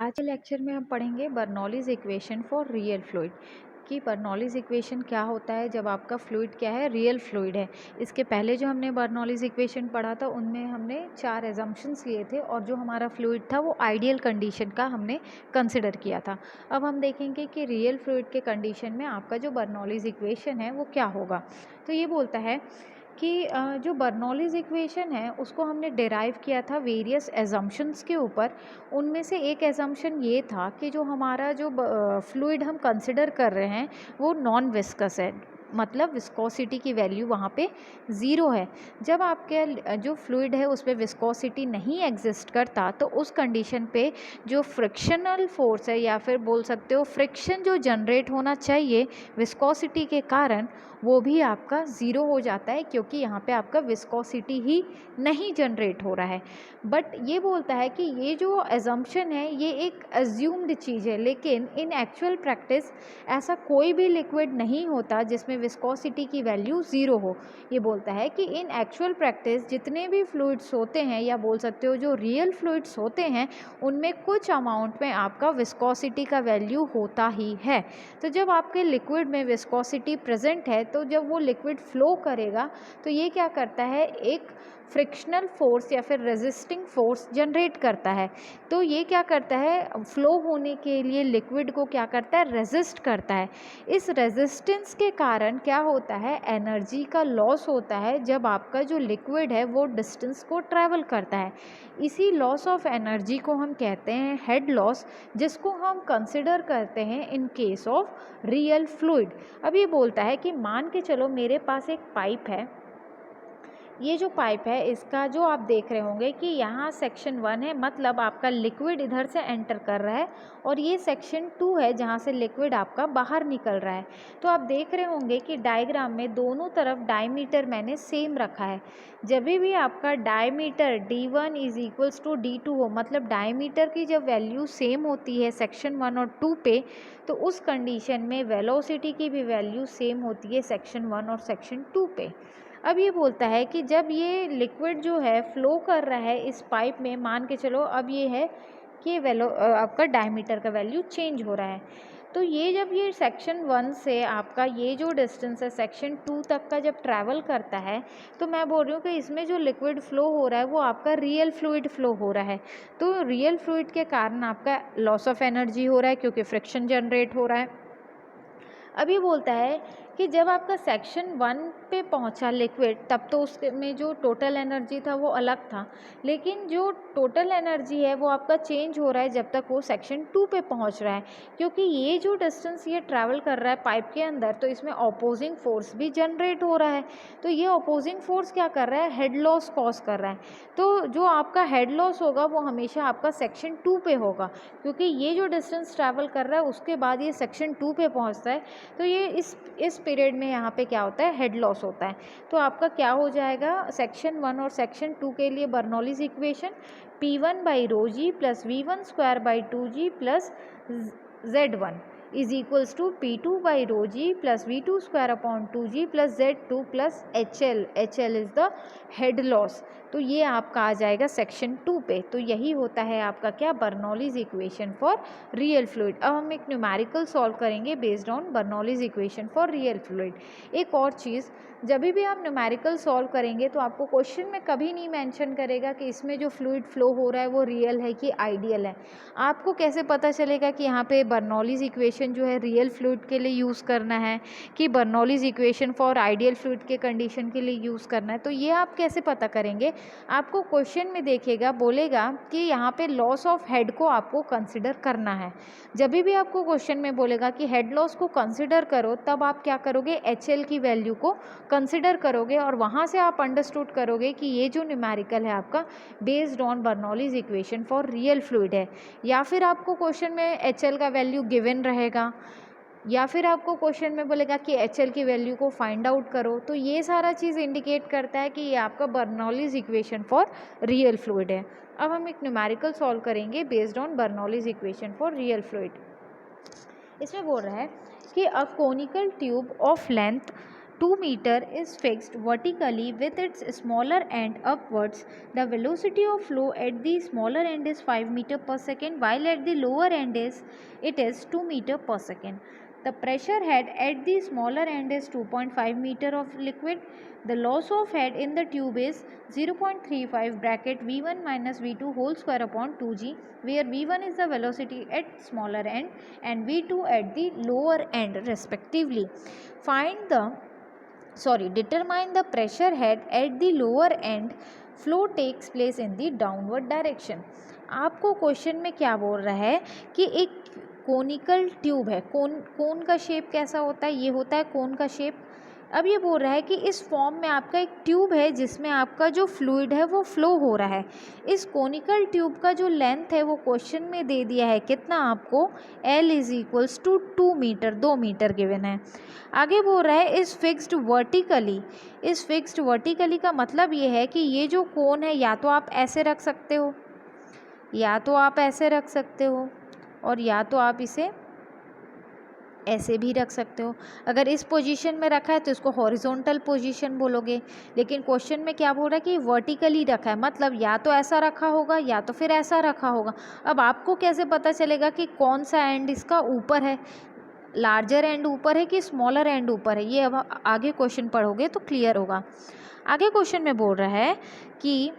आज के लेक्चर में हम पढ़ेंगे Bernoulli's equation for real fluid कि बर्नौलीज इक्वेशन क्या होता है जब आपका फ्लूइड क्या है, रियल फ्लूइड है। इसके पहले जो हमने बर्नौलीज इक्वेशन पढ़ा था उनमें हमने 4 एजम्पशंस लिए थे और जो हमारा फ्लूइड था वो आइडियल कंडीशन का हमने कंसिडर किया था। अब हम देखेंगे कि रियल फ्लूइड के कंडीशन में आपका जो बर्नौलीज इक्वेशन है वो क्या होगा। तो ये बोलता है कि जो बर्नौलीज इक्वेशन है उसको हमने डिराइव किया था वेरियस एजम्पशंस के ऊपर। उनमें से एक एजम्पशन ये था कि जो हमारा जो फ्लूइड हम कंसिडर कर रहे हैं वो नॉन विस्कस है, मतलब विस्कोसिटी की वैल्यू वहाँ पे ज़ीरो है। जब आपके जो फ्लूइड है उस पर विस्कोसिटी नहीं एग्जिस्ट करता तो उस कंडीशन पे जो फ्रिक्शनल फोर्स है या फिर बोल सकते हो फ्रिक्शन जो जनरेट होना चाहिए विस्कोसिटी के कारण वो भी आपका ज़ीरो हो जाता है, क्योंकि यहाँ पे आपका विस्कोसिटी ही नहीं जनरेट हो रहा है। बट ये बोलता है कि ये जो एजम्पशन है ये एक एज्यूम्ड चीज़ है, लेकिन इन एक्चुअल प्रैक्टिस ऐसा कोई भी लिक्विड नहीं होता जिसमें विस्कोसिटी की वैल्यू ज़ीरो हो। ये बोलता है कि इन एक्चुअल प्रैक्टिस जितने भी फ्लूइड्स होते हैं या बोल सकते हो जो रियल फ्लूइड्स होते हैं उनमें कुछ अमाउंट में आपका विस्कोसिटी का वैल्यू होता ही है। तो जब आपके लिक्विड में विस्कोसिटी प्रेजेंट है तो जब वो लिक्विड फ्लो करेगा तो ये क्या करता है, एक फ्रिक्शनल फोर्स या फिर रेजिस्टिंग फोर्स जनरेट करता है। तो ये क्या करता है, फ्लो होने के लिए लिक्विड को क्या करता है, रेजिस्ट करता है। इस रेजिस्टेंस के कारण क्या होता है, एनर्जी का लॉस होता है जब आपका जो लिक्विड है वो डिस्टेंस को ट्रैवल करता है। इसी लॉस ऑफ एनर्जी को हम कहते हैं हेड लॉस, जिसको हम कंसिडर करते हैं in case of real fluid. अब ये बोलता है कि मान के चलो मेरे पास एक पाइप है। ये जो पाइप है इसका जो आप देख रहे होंगे कि यहाँ सेक्शन 1 है, मतलब आपका लिक्विड इधर से एंटर कर रहा है, और ये सेक्शन 2 है जहाँ से लिक्विड आपका बाहर निकल रहा है। तो आप देख रहे होंगे कि डायग्राम में दोनों तरफ डायमीटर मैंने सेम रखा है। जब भी आपका diameter D1 is equals to D2 हो, मतलब डायमीटर की जब वैल्यू सेम होती है सेक्शन 1 और 2 पे, तो उस कंडीशन में वेलोसिटी की भी वैल्यू सेम होती है सेक्शन 1 और सेक्शन 2 पे। अब ये बोलता है कि जब ये लिक्विड जो है फ्लो कर रहा है इस पाइप में, मान के चलो अब ये है कि आपका डायमीटर का वैल्यू चेंज हो रहा है। तो ये जब ये सेक्शन 1 से आपका ये जो डिस्टेंस है सेक्शन 2 तक का जब ट्रैवल करता है, तो मैं बोल रही हूँ कि इसमें जो लिक्विड फ्लो हो रहा है वो आपका रियल फ्लूइड फ्लो हो रहा है। तो रियल फ्लूइड के कारण आपका लॉस ऑफ एनर्जी हो रहा है क्योंकि फ्रिक्शन जनरेट हो रहा है। अब ये बोलता है कि जब आपका सेक्शन 1 पे पहुंचा लिक्विड तब तो उसमें जो टोटल एनर्जी था वो अलग था, लेकिन जो टोटल एनर्जी है वो आपका चेंज हो रहा है जब तक वो सेक्शन 2 पे पहुंच रहा है, क्योंकि ये जो डिस्टेंस ये ट्रैवल कर रहा है पाइप के अंदर तो इसमें अपोजिंग फोर्स भी जनरेट हो रहा है। तो ये अपोजिंग फोर्स क्या कर रहा है, हेड लॉस कॉज कर रहा है। तो जो आपका हेड लॉस होगा वो हमेशा आपका सेक्शन 2 पे होगा, क्योंकि ये जो डिस्टेंस ट्रैवल कर रहा है उसके बाद ये सेक्शन 2 पे पहुंचता है। तो ये इस पीरियड में यहाँ पे क्या होता है, हेड लॉस होता है। तो आपका क्या हो जाएगा, सेक्शन 1 और सेक्शन 2 के लिए Bernoulli's equation P1 by rho g plus V1 square by 2G plus Z1 is equals to P2 by rho g plus V2 square upon 2G plus Z2 plus HL is the head loss. तो ये आपका आ जाएगा section 2 पे। तो यही होता है आपका क्या, Bernoulli's equation for real fluid. अब हम एक न्यूमेरिकल सॉल्व करेंगे based on Bernoulli's equation for real fluid. एक और चीज़, जब भी आप न्यूमेरिकल सॉल्व करेंगे तो आपको क्वेश्चन में कभी नहीं मेंशन करेगा कि इसमें जो फ्लूइड फ्लो हो रहा है वो रियल है कि आइडियल है। आपको कैसे पता चलेगा कि यहाँ पे बर्नौलीज इक्वेशन जो है रियल फ्लूइड के लिए यूज़ करना है कि Bernoulli's equation for ideal fluid के कंडीशन के लिए यूज़ करना है। तो ये आप कैसे पता करेंगे, आपको क्वेश्चन में देखेगा, बोलेगा कि यहाँ पे लॉस ऑफ हेड को आपको कंसिडर करना है। जब भी आपको क्वेश्चन में बोलेगा कि हेड लॉस को कंसिडर करो, तब आप क्या करोगे, HL की वैल्यू को कंसिडर करोगे और वहाँ से आप अंडरस्टूड करोगे कि ये जो न्यूमेरिकल है आपका based on Bernoulli's equation for real fluid है। या फिर आपको क्वेश्चन में HL का वैल्यू गिवन रहेगा, या फिर आपको क्वेश्चन में बोलेगा कि HL की वैल्यू को फाइंड आउट करो। तो ये सारा चीज़ इंडिकेट करता है कि ये आपका Bernoulli's equation for real fluid है। अब हम एक न्यूमेरिकल सॉल्व करेंगे based on Bernoulli's equation for real fluid. इसमें बोल रहा है कि a conical tube of length 2 meter is fixed vertically with its smaller end upwards. The velocity of flow at the smaller end is 5 meter per second, while at the lower end it is 2 meter per second. The pressure head at the smaller end is 2.5 meter of liquid. The loss of head in the tube is 0.35 bracket V1 minus V2 whole square upon 2g, where V1 is the velocity at smaller end and V2 at the lower end respectively. Determine the pressure head at the lower end. Flow takes place in the downward direction. आपको question में क्या बोल रहा है कि एक conical tube है, कोन का शेप कैसा होता है, ये होता है कोन का शेप। अब ये बोल रहा है कि इस फॉर्म में आपका एक ट्यूब है जिसमें आपका जो फ्लूइड है वो फ्लो हो रहा है। इस कोनिकल ट्यूब का जो लेंथ है वो क्वेश्चन में दे दिया है कितना आपको, L is equals to 2 metre, 2 metre given है। आगे बोल रहा है इस फिक्स्ड वर्टिकली। इस फिक्स्ड वर्टिकली का मतलब ये है कि ये जो कोन है या तो आप ऐसे रख सकते हो, या तो आप ऐसे रख सकते हो, और या तो आप इसे ऐसे भी रख सकते हो। अगर इस पोजीशन में रखा है तो इसको हॉरिजॉन्टल पोजीशन बोलोगे, लेकिन क्वेश्चन में क्या बोल रहा है कि वर्टिकली रखा है, मतलब या तो ऐसा रखा होगा या तो फिर ऐसा रखा होगा। अब आपको कैसे पता चलेगा कि कौन सा एंड इसका ऊपर है, लार्जर एंड ऊपर है कि स्मॉलर एंड ऊपर है, ये अब आगे क्वेश्चन पढ़ोगे तो क्लियर होगा। आगे क्वेश्चन में बोल रहा है कि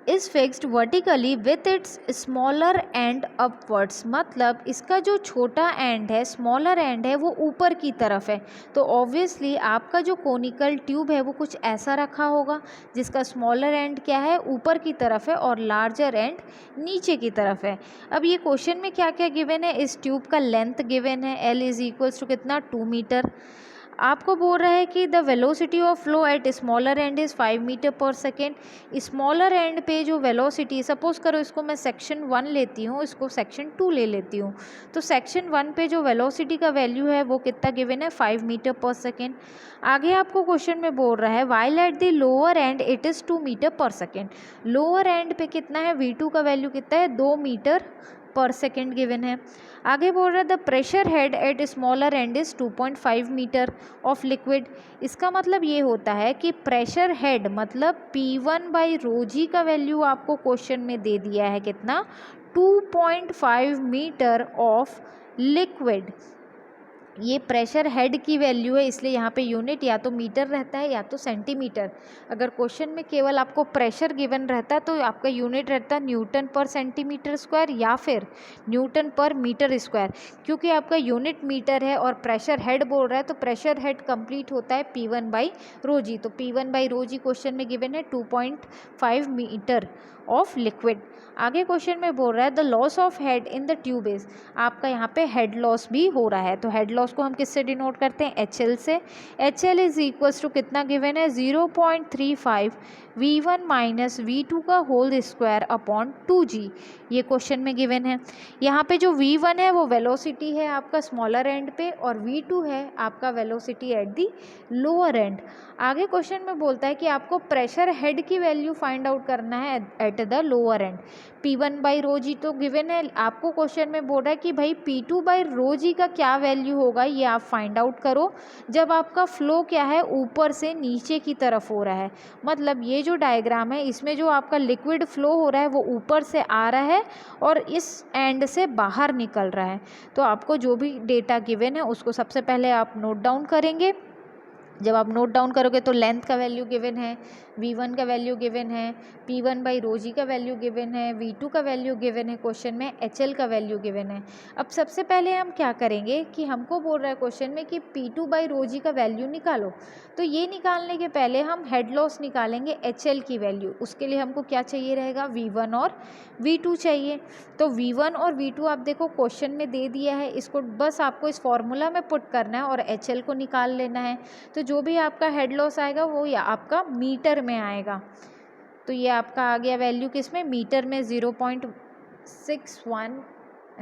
is fixed vertically with its smaller and upwards, मतलब इसका जो छोटा एंड है, स्मॉलर एंड है, वो ऊपर की तरफ है। तो ऑब्वियसली आपका जो कोनिकल ट्यूब है वो कुछ ऐसा रखा होगा जिसका स्मॉलर एंड क्या है, ऊपर की तरफ है, और लार्जर एंड नीचे की तरफ है। अब ये क्वेश्चन में क्या क्या गिवन है, इस ट्यूब का लेंथ गिवन है, L इज इक्वल्स टू कितना, 2 मीटर। आपको बोल रहा है कि the velocity of flow at smaller end is 5 metre per second. Smaller end पे जो वेलोसिटी, सपोज करो इसको मैं सेक्शन 1 लेती हूँ, इसको सेक्शन 2 ले लेती हूँ, तो सेक्शन 1 पे जो वेलोसिटी का वैल्यू है वो कितना गिवन है, 5 मीटर पर सेकेंड। आगे आपको क्वेश्चन में बोल रहा है while at the lower end it is 2 metre per second. Lower end पे कितना है, V2 का वैल्यू कितना है, 2 मीटर पर सेकेंड गिवन है। आगे बोल रहा है the pressure head at smaller end is 2.5 metre of liquid. इसका मतलब ये होता है कि प्रेशर हेड मतलब P1 बाई रो जी का वैल्यू आपको क्वेश्चन में दे दिया है कितना, 2.5 मीटर ऑफ लिक्विड। ये प्रेशर हेड की वैल्यू है, इसलिए यहाँ पे यूनिट या तो मीटर रहता है या तो सेंटीमीटर। अगर क्वेश्चन में केवल आपको प्रेशर गिवन रहता है तो आपका यूनिट रहता है न्यूटन पर सेंटीमीटर स्क्वायर या फिर न्यूटन पर मीटर स्क्वायर। क्योंकि आपका यूनिट मीटर है और प्रेशर हेड बोल रहा है तो प्रेशर हेड कंप्लीट होता है P1 बाई रो जी। तो P1 by rho g question में गिवन है 2.5 मीटर ऑफ लिक्विड। आगे क्वेश्चन में बोल रहा है the loss of head in the tube is, आपका यहाँ पे हेड लॉस भी हो रहा है, तो हेड लॉस को हम किससे डिनोट करते हैं, HL से। HL इज इक्वल्स टू कितना गिवन है, 0.35 V1 माइनस V2 का होल स्क्वायर अपॉन 2g, ये क्वेश्चन में गिवन है। यहाँ पे जो V1 है वो वेलोसिटी है आपका स्मॉलर एंड पे, और V2 है आपका velocity at the lower end. आगे क्वेश्चन में बोलता है कि आपको प्रेशर हेड की वैल्यू फाइंड आउट करना है at the lower end. P1 by rho g तो गिवन है, आपको क्वेश्चन में बोल रहा है कि भाई P2 बाई रो जी का क्या वैल्यू होगा ये आप फाइंड आउट करो जब आपका फ्लो क्या है, ऊपर से नीचे की तरफ हो रहा है। मतलब ये जो डायग्राम है इसमें जो आपका लिक्विड फ्लो हो रहा है वो ऊपर से आ रहा है और इस एंड से बाहर निकल रहा है। तो आपको जो भी डेटा गिवन है उसको सबसे पहले आप नोट डाउन करेंगे। जब आप नोट डाउन करोगे तो लेंथ का वैल्यू गिवन है, V1 का वैल्यू गिवन है, P1 बाई रो जी का वैल्यू गिवन है, V2 का वैल्यू गिवन है, क्वेश्चन में HL का वैल्यू गिवन है। अब सबसे पहले हम क्या करेंगे कि हमको बोल रहा है क्वेश्चन में कि P2 बाई रो जी का वैल्यू निकालो, तो ये निकालने के पहले हम हेड लॉस निकालेंगे HL की वैल्यू। उसके लिए हमको क्या चाहिए रहेगा, V1 और V2 चाहिए। तो V1 और V2 आप देखो क्वेश्चन में दे दिया है, इसको बस आपको इस फॉर्मूला में पुट करना है और HL को निकाल लेना है। तो जो भी आपका हेड लॉस आएगा वो या आपका मीटर में आएगा। तो ये आपका आ गया वैल्यू किस में, मीटर में 0.61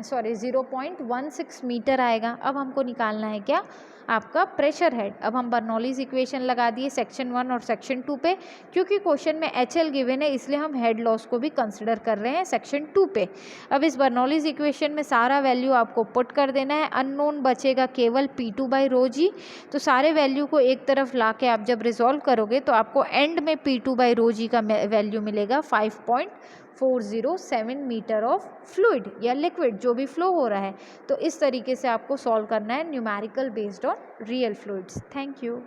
सॉरी 0.16 मीटर आएगा। अब हमको निकालना है क्या, आपका प्रेशर हेड। अब हम बर्नौलीज इक्वेशन लगा दिए सेक्शन 1 और सेक्शन 2 पे, क्योंकि क्वेश्चन में HL गिवन है इसलिए हम हेड लॉस को भी कंसिडर कर रहे हैं सेक्शन 2 पे। अब इस बर्नौलीज इक्वेशन में सारा वैल्यू आपको पुट कर देना है, अननोन बचेगा केवल P2/ρg। तो सारे वैल्यू को एक तरफ ला के आप जब रिजॉल्व करोगे तो आपको एंड में P2/ρg का वैल्यू मिलेगा 5.407 मीटर ऑफ फ्लूइड या लिक्विड, जो भी फ्लो हो रहा है। तो इस तरीके से आपको सॉल्व करना है numerical based on real fluids. Thank you.